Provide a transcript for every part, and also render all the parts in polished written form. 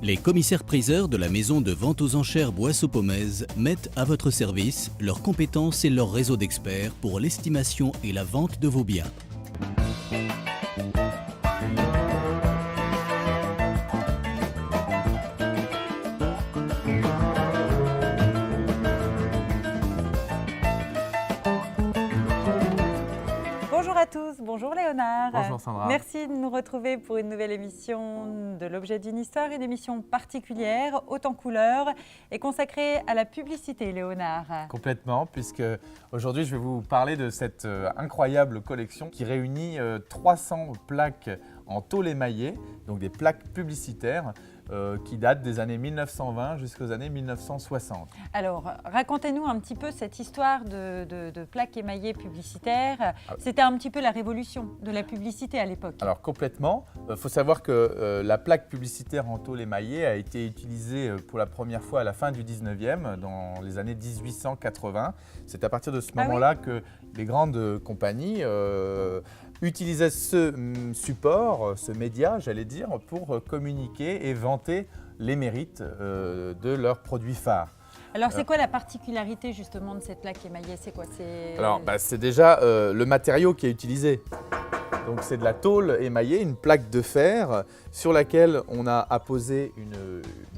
Les commissaires-priseurs de la maison de vente aux enchères Boisseau-Pomez mettent à votre service leurs compétences et leur réseau d'experts pour l'estimation et la vente de vos biens. Bonjour à tous, bonjour Léonard. Bonjour Sandra. Merci de nous retrouver pour une nouvelle émission de l'objet d'une histoire, une émission particulière, haute en couleurs et consacrée à la publicité, Léonard. Complètement, puisque aujourd'hui je vais vous parler de cette incroyable collection qui réunit 300 plaques en tôle émaillée, donc des plaques publicitaires qui datent des années 1920 jusqu'aux années 1960. Alors, racontez-nous un petit peu cette histoire de plaques émaillées publicitaires. C'était un petit peu la révolution de la publicité à l'époque. Alors complètement, il faut savoir que la plaque publicitaire en tôle émaillée a été utilisée pour la première fois à la fin du 19e, dans les années 1880. C'est à partir de ce moment-là que les grandes compagnies utilisaient ce support, ce média, j'allais dire, pour communiquer et vanter les mérites de leurs produits phares. Alors, c'est quoi la particularité justement de cette plaque émaillée? C'est quoi? Alors, c'est déjà le matériau qui est utilisé. Donc, c'est de la tôle émaillée, une plaque de fer sur laquelle on a apposé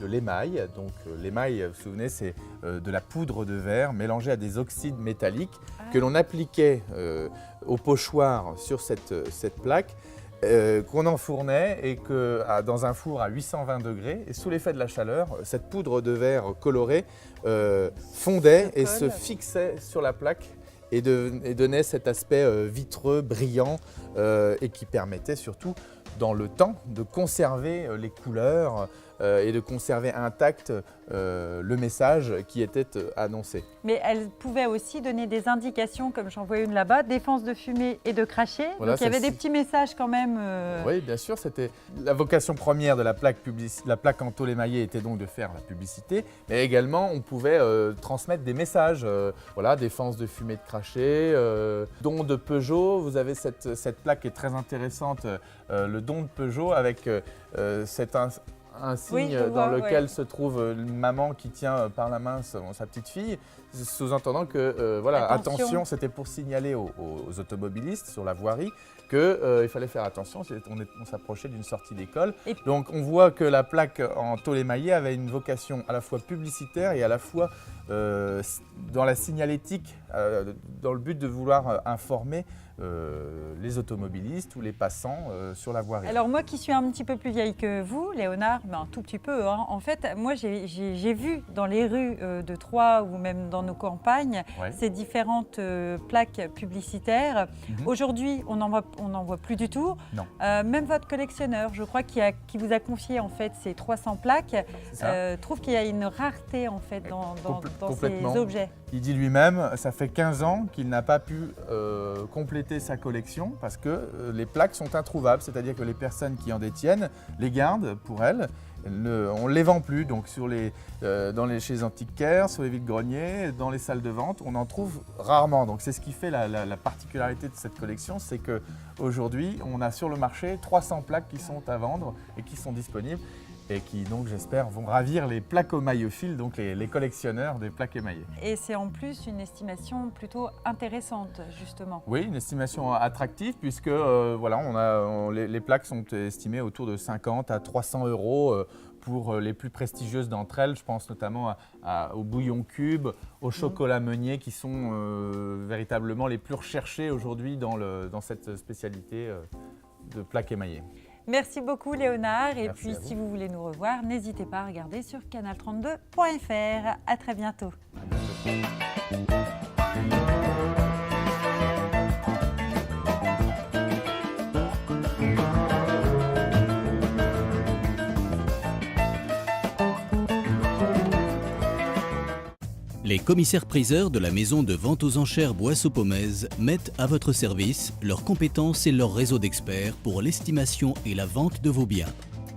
de l'émail. Donc, l'émail, vous vous souvenez, c'est de la poudre de verre mélangée à des oxydes métalliques que l'on appliquait au pochoir sur cette plaque. Qu'on enfournait et dans un four à 820 degrés. Et sous l'effet de la chaleur, cette poudre de verre colorée fondait et se fixait sur la plaque et donnait cet aspect vitreux, brillant et qui permettait surtout, dans le temps, de conserver les couleurs et de conserver intact le message qui était annoncé. Mais elle pouvait aussi donner des indications, comme j'en vois une là-bas, défense de fumée et de cracher. Voilà, donc il y avait des petits messages quand même. Oui, bien sûr, c'était la vocation première de la plaque en tôle émaillée était donc de faire la publicité, mais également on pouvait transmettre des messages. Voilà, défense de fumée, de cracher, don de Peugeot. Vous avez cette plaque qui est très intéressante, le don de Peugeot avec un signe dans lequel se trouve une maman qui tient par la main sa petite fille, sous-entendant que voilà, attention, c'était pour signaler aux automobilistes sur la voirie qu'il fallait faire attention, on s'approchait d'une sortie d'école. Donc on voit que la plaque en tôle émaillée avait une vocation à la fois publicitaire et à la fois dans la signalétique, dans le but de vouloir informer les automobilistes ou les passants sur la voirie. Alors moi qui suis un petit peu plus vieille que vous, Léonard, mais un tout petit peu, hein, en fait, moi j'ai vu dans les rues de Troyes ou même dans nos campagnes ces différentes plaques publicitaires. Aujourd'hui, on n'en voit plus du tout. Non. Même votre collectionneur, je crois, qui vous a confié en fait ces 300 plaques, trouve qu'il y a une rareté en fait dans ces objets. Il dit lui-même, ça fait 15 ans qu'il n'a pas pu compléter sa collection parce que les plaques sont introuvables, c'est-à-dire que les personnes qui en détiennent les gardent pour elles. On ne les vend plus, donc chez les antiquaires, sur les vides-greniers, dans les salles de vente, on en trouve rarement. Donc c'est ce qui fait la particularité de cette collection, c'est qu'aujourd'hui, on a sur le marché 300 plaques qui sont à vendre et qui sont disponibles et qui, donc, j'espère, vont ravir les placomaillophiles, donc les collectionneurs des plaques émaillées. Et c'est en plus une estimation plutôt intéressante, justement. Oui, une estimation attractive, puisque voilà, les plaques sont estimées autour de 50 à 300 euros pour les plus prestigieuses d'entre elles. Je pense notamment au bouillon cube, au chocolat meunier, qui sont véritablement les plus recherchés aujourd'hui dans cette spécialité de plaques émaillées. Merci beaucoup Léonard, et Merci puis si vous voulez nous revoir, n'hésitez pas à regarder sur canal32.fr. À très bientôt. À bientôt. Les commissaires-priseurs de la maison de vente aux enchères Boisseau-Pomez mettent à votre service leurs compétences et leur réseau d'experts pour l'estimation et la vente de vos biens.